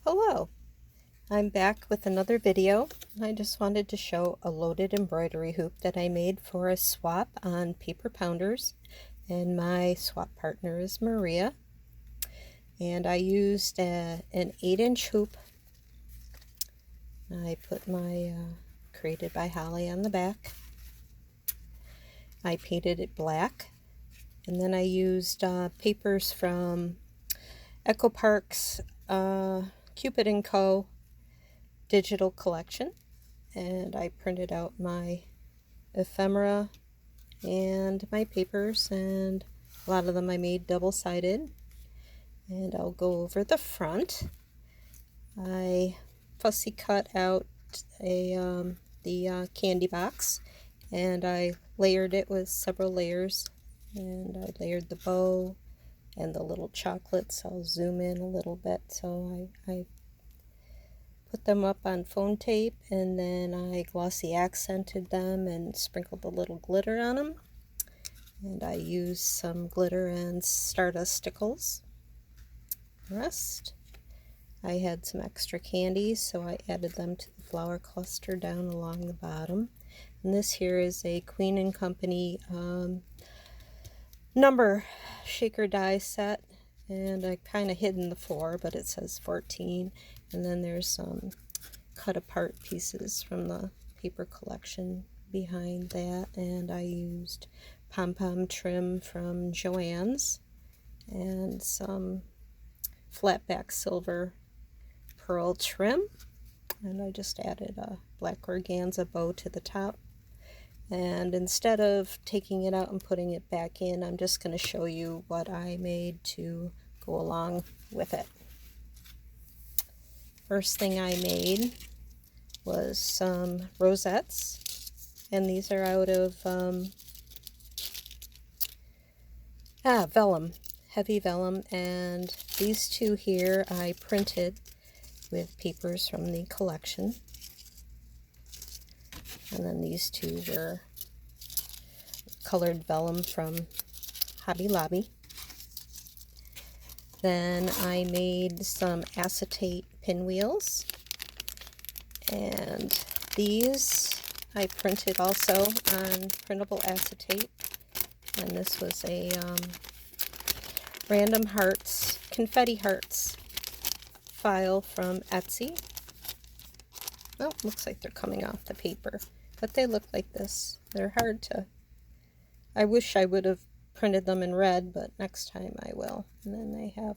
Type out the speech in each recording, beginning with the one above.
Hello, I'm back with another video. I just wanted to show a loaded embroidery hoop that I made for a swap on paper pounders, and my swap partner is Maria. And I used an 8-inch hoop. I put my Created by Holly on the back. I painted it black, and then I used papers from Echo Park's Cupid & Co. digital collection, and I printed out my ephemera and my papers, and a lot of them I made double-sided. And I'll go over the front. I fussy cut out the candy box, and I layered it with several layers, and I layered the bow and the little chocolates. I'll zoom in a little bit. So I put them up on phone tape, and then I glossy accented them and sprinkled a little glitter on them. And I used some glitter and stardust stickles. The rest, I had some extra candies, so I added them to the flower cluster down along the bottom. And this here is a Queen & Company number shaker die set, and I kind of hidden the 4, but it says 14. And then there's some cut apart pieces from the paper collection behind that, and I used pom-pom trim from Joann's and some flat back silver pearl trim, and I just added a black organza bow to the top. And instead of taking it out and putting it back in, I'm just going to show you what I made to go along with it. First thing I made was some rosettes, and these are out of vellum, heavy vellum, and these two here I printed with papers from the collection, and then these two were colored vellum from Hobby Lobby. Then I made some acetate pinwheels, and these I printed also on printable acetate, and this was a random hearts, confetti hearts file from Etsy. Oh, looks like they're coming off the paper, but they look like this. They're hard to, I wish I would have printed them in red, but next time I will. And then they have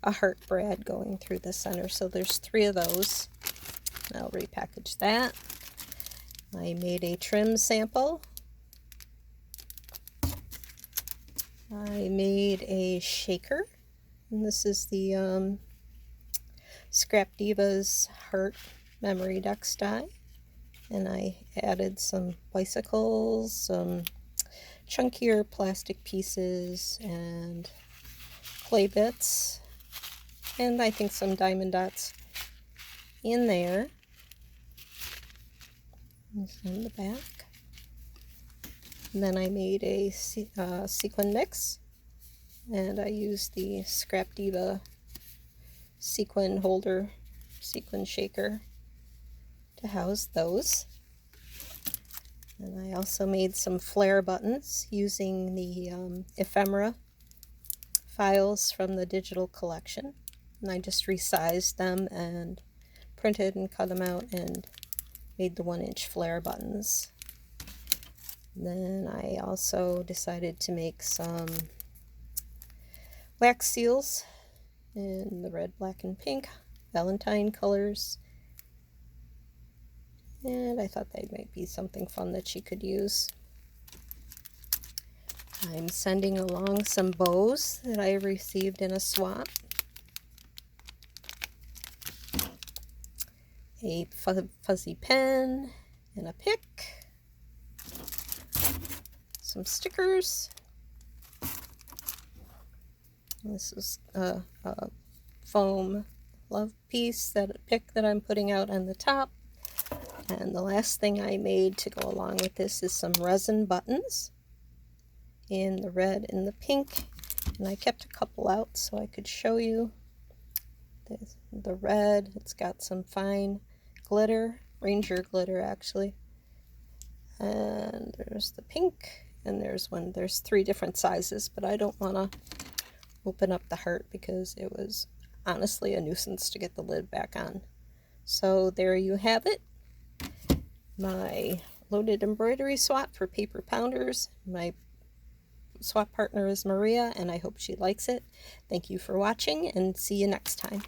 a heart brad going through the center, so there's 3 of those. I'll repackage that. I made a trim sample. I made a shaker, and this is the Scrap Diva's Heart Memory Dex die, and I added some bicycles, some chunkier plastic pieces, and clay bits, and I think some diamond dots in there. This on the back. And then I made a sequin mix, and I used the Scrap Diva sequin holder, sequin shaker to house those. And I also made some flare buttons using the ephemera files from the digital collection, and I just resized them and printed and cut them out and made the 1-inch flare buttons. Then I also decided to make some wax seals in the red, black, and pink Valentine colors, and I thought they might be something fun that she could use. I'm sending along some bows that I received in a swap. A fuzzy pen and a pick. Some stickers. This is a foam love piece, pick that I'm putting out on the top. And the last thing I made to go along with this is some resin buttons in the red and the pink, and I kept a couple out so I could show you. the red, it's got some fine glitter, ranger glitter actually. And there's the pink, and there's 3 different sizes, but I don't want to open up the heart because it was honestly a nuisance to get the lid back on. So there you have it, my loaded embroidery swap for paper pounders. My swap partner is Maria, and I hope she likes it. Thank you for watching, and see you next time.